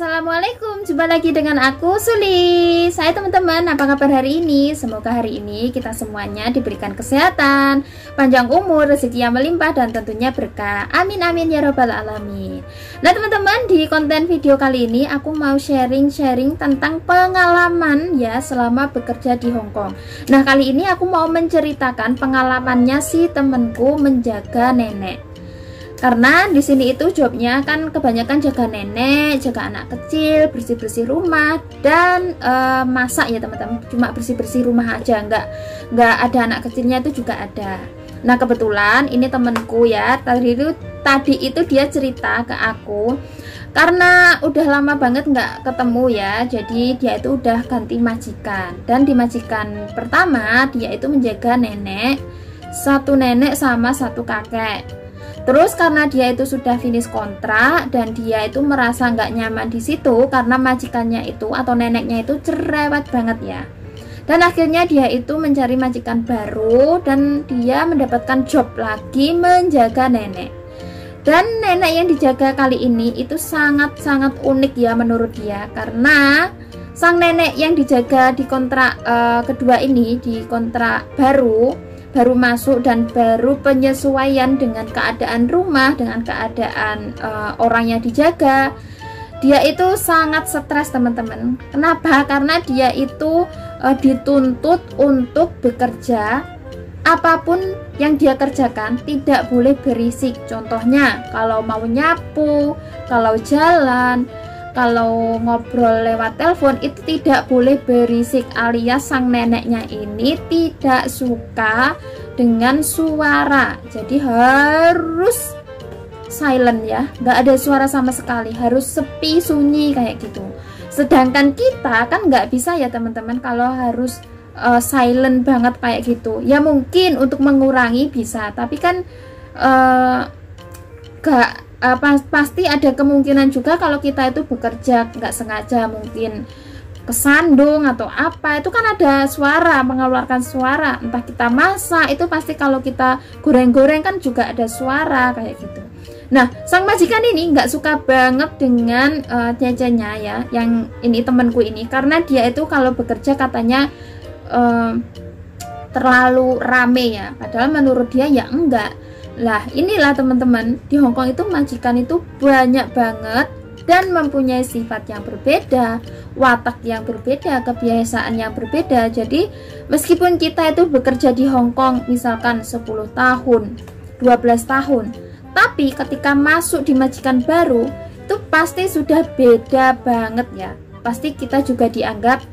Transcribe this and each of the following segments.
Assalamualaikum, jumpa lagi dengan aku Suli. Saya teman-teman, apa kabar hari ini? Semoga hari ini kita semuanya diberikan kesehatan, panjang umur, rezeki yang melimpah, dan tentunya berkah. Amin amin ya robbal alamin. Nah teman-teman, di konten video kali ini aku mau sharing tentang pengalaman ya selama bekerja di Hong Kong. Nah kali ini aku mau menceritakan pengalamannya si temenku menjaga nenek. Karena di sini itu jobnya kan kebanyakan jaga nenek, jaga anak kecil, bersih-bersih rumah, dan masak ya teman-teman. Cuma bersih-bersih rumah aja, nggak ada anak kecilnya itu juga ada. Nah kebetulan ini temenku ya, tadi itu dia cerita ke aku. Karena udah lama banget nggak ketemu ya, jadi dia itu udah ganti majikan. Dan di majikan pertama dia itu menjaga nenek, satu nenek sama satu kakek. Terus karena dia itu sudah finish kontrak dan dia itu merasa nggak nyaman di situ karena majikannya itu atau neneknya itu cerewet banget ya. Dan akhirnya dia itu mencari majikan baru dan dia mendapatkan job lagi menjaga nenek. Dan nenek yang dijaga kali ini itu sangat-sangat unik ya menurut dia, karena sang nenek yang dijaga di kontrak kedua ini, di kontrak baru masuk dan baru penyesuaian dengan keadaan rumah, dengan keadaan orang yang dijaga. Dia itu sangat stres teman-teman. Kenapa? Karena dia itu dituntut untuk bekerja. Apapun yang dia kerjakan tidak boleh berisik. Contohnya kalau mau nyapu, kalau jalan, kalau ngobrol lewat telepon itu tidak boleh berisik, alias sang neneknya ini tidak suka dengan suara. Jadi harus silent ya, nggak ada suara sama sekali, harus sepi sunyi kayak gitu. Sedangkan kita kan nggak bisa ya teman-teman kalau harus silent banget kayak gitu. Ya mungkin untuk mengurangi bisa, tapi kan pasti ada kemungkinan juga kalau kita itu bekerja nggak sengaja mungkin kesandung atau apa, itu kan ada suara, mengeluarkan suara. Entah kita masak itu pasti kalau kita goreng-goreng kan juga ada suara kayak gitu. Nah sang majikan ini nggak suka banget dengan cecenya ya, yang ini temanku ini, karena dia itu kalau bekerja katanya terlalu rame ya, padahal menurut dia ya enggak. Lah inilah teman-teman, di Hongkong itu majikan itu banyak banget dan mempunyai sifat yang berbeda, watak yang berbeda, kebiasaan yang berbeda. Jadi meskipun kita itu bekerja di Hongkong misalkan 10 tahun, 12 tahun, tapi ketika masuk di majikan baru itu pasti sudah beda banget ya. Pasti kita juga dianggap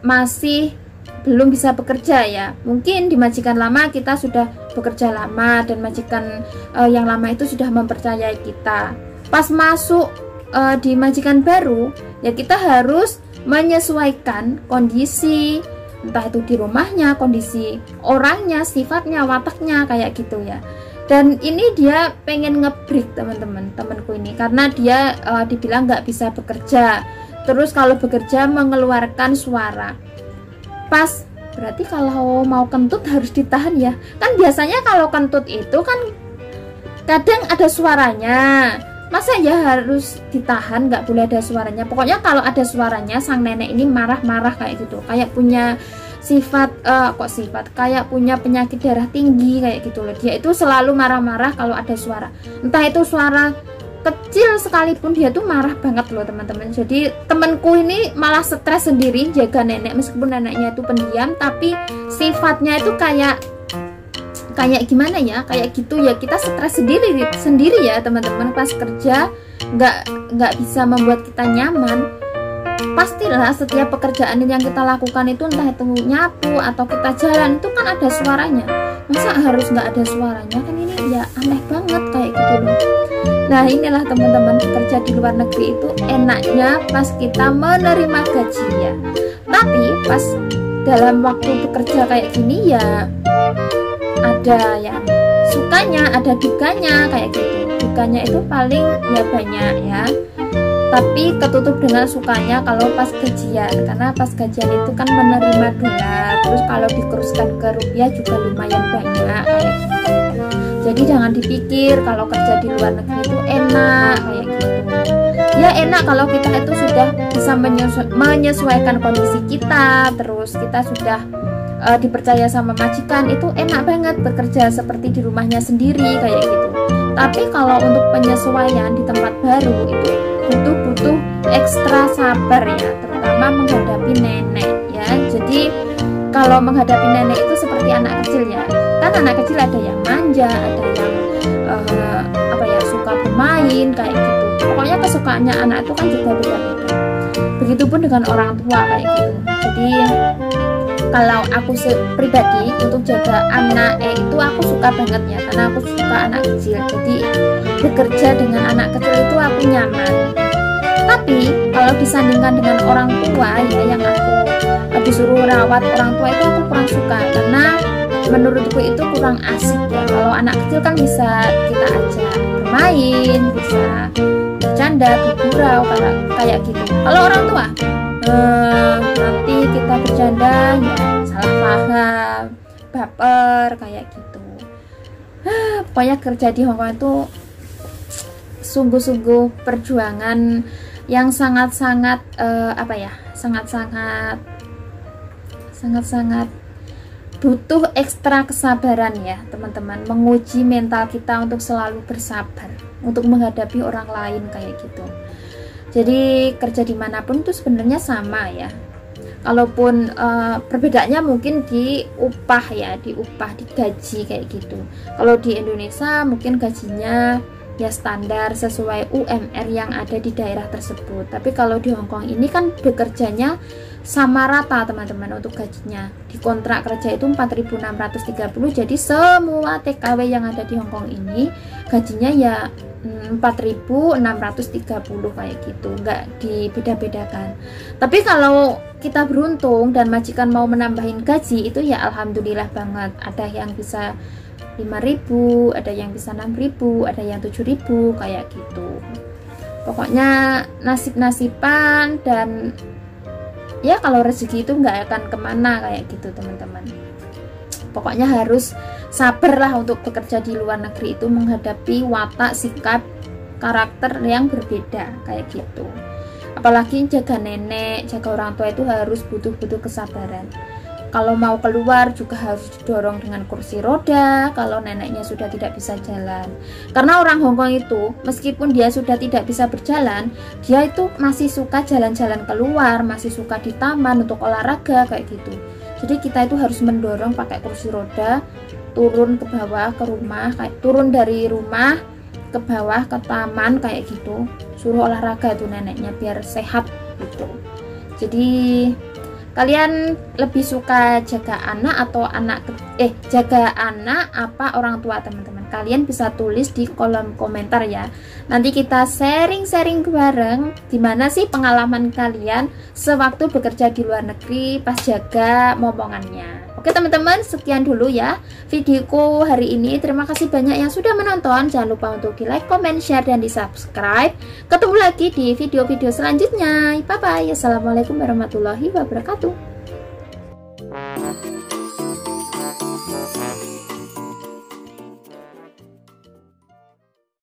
masih belum bisa bekerja ya. Mungkin di majikan lama kita sudah bekerja lama dan majikan yang lama itu sudah mempercayai kita. Pas masuk di majikan baru ya kita harus menyesuaikan kondisi, entah itu di rumahnya, kondisi orangnya, sifatnya, wataknya kayak gitu ya. Dan ini dia pengen nge-break teman-teman, temanku ini, karena dia dibilang nggak bisa bekerja. Terus kalau bekerja mengeluarkan suara. Pas berarti kalau mau kentut harus ditahan ya. Kan biasanya kalau kentut itu kan kadang ada suaranya. Masa ya harus ditahan, nggak boleh ada suaranya. Pokoknya kalau ada suaranya sang nenek ini marah-marah kayak gitu. Kayak punya sifat kayak punya penyakit darah tinggi kayak gitu loh. Dia itu selalu marah-marah kalau ada suara. Entah itu suara kecil sekalipun dia tuh marah banget loh teman-teman. Jadi temanku ini malah stres sendiri jaga nenek, meskipun neneknya itu pendiam tapi sifatnya itu kayak gimana ya, kayak gitu ya. Kita stres sendiri ya teman-teman. Pas kerja nggak bisa membuat kita nyaman. Pastilah setiap pekerjaan yang kita lakukan itu, entah itu nyapu atau kita jalan, itu kan ada suaranya. Masa harus nggak ada suaranya? Kan ini ya aneh banget kayak gitu loh. Nah inilah teman-teman, bekerja di luar negeri itu enaknya pas kita menerima gaji ya. Tapi pas dalam waktu bekerja kayak gini ya ada yang sukanya, ada dukanya kayak gitu. Dukanya itu paling ya banyak ya, tapi ketutup dengan sukanya kalau pas gajian, karena pas gajian itu kan menerima dolar, terus kalau dikuruskan ke rupiah juga lumayan banyak kayak gitu. Jadi jangan dipikir kalau kerja di luar negeri itu enak kayak gitu. ya enak kalau kita itu sudah bisa menyesuaikan kondisi kita, terus kita sudah dipercaya sama majikan, itu enak banget bekerja seperti di rumahnya sendiri kayak gitu. Tapi kalau untuk penyesuaian di tempat baru itu butuh ekstra sabar ya, terutama menghadapi nenek ya. Jadi kalau menghadapi nenek itu seperti anak kecil ya, kan anak kecil ada yang manja, ada yang suka bermain kayak gitu. Pokoknya kesukaannya anak itu kan juga beda-beda. Begitupun dengan orang tua kayak gitu. Jadi kalau aku pribadi untuk jaga anak itu aku suka banget ya, karena aku suka anak kecil. Jadi bekerja dengan anak kecil itu aku nyaman. Tapi kalau disandingkan dengan orang tua ya, yang aku disuruh rawat orang tua, itu aku kurang suka, karena menurutku itu kurang asik ya. Kalau anak kecil kan bisa kita ajak bermain, bisa bercanda, bergurau kayak gitu. Kalau orang tua nanti kita bercanda ya salah paham, baper kayak gitu. Pokoknya kerja di Hongkong itu sungguh-sungguh perjuangan yang sangat-sangat sangat-sangat butuh ekstra kesabaran ya teman-teman, menguji mental kita untuk selalu bersabar untuk menghadapi orang lain kayak gitu. Jadi kerja dimanapun itu sebenarnya sama ya, kalaupun perbedaannya mungkin di upah ya, di gaji kayak gitu. Kalau di Indonesia mungkin gajinya ya standar sesuai UMR yang ada di daerah tersebut. Tapi kalau di Hongkong ini kan bekerjanya sama rata teman-teman untuk gajinya. Di kontrak kerja itu 4.630, jadi semua TKW yang ada di Hongkong ini gajinya ya 4.630 kayak gitu, nggak dibeda-bedakan. Tapi kalau kita beruntung dan majikan mau menambahin gaji itu ya alhamdulillah banget. Ada yang bisa 5.000, ada yang bisa 6.000, ada yang 7.000 kayak gitu. Pokoknya nasib-nasiban, dan ya kalau rezeki itu nggak akan kemana kayak gitu teman-teman. Pokoknya harus sabarlah untuk bekerja di luar negeri itu, menghadapi watak, sikap, karakter yang berbeda kayak gitu. Apalagi jaga nenek, jaga orang tua itu harus butuh kesabaran. Kalau mau keluar juga harus didorong dengan kursi roda kalau neneknya sudah tidak bisa jalan. Karena orang Hongkong itu meskipun dia sudah tidak bisa berjalan, dia itu masih suka jalan-jalan keluar, masih suka di taman untuk olahraga kayak gitu. Jadi kita itu harus mendorong pakai kursi roda, turun ke bawah ke rumah, kayak turun dari rumah ke bawah ke taman kayak gitu. Suruh olahraga tuh neneknya biar sehat gitu. Jadi kalian lebih suka jaga anak atau jaga anak apa orang tua teman-teman? Kalian bisa tulis di kolom komentar ya. Nanti kita sharing-sharing bareng gimana sih pengalaman kalian sewaktu bekerja di luar negeri pas jaga momongannya. Oke teman-teman, sekian dulu ya videoku hari ini. Terima kasih banyak yang sudah menonton. Jangan lupa untuk di like, comment, share, dan di subscribe. Ketemu lagi di video-video selanjutnya. Bye bye. Assalamualaikum warahmatullahi wabarakatuh.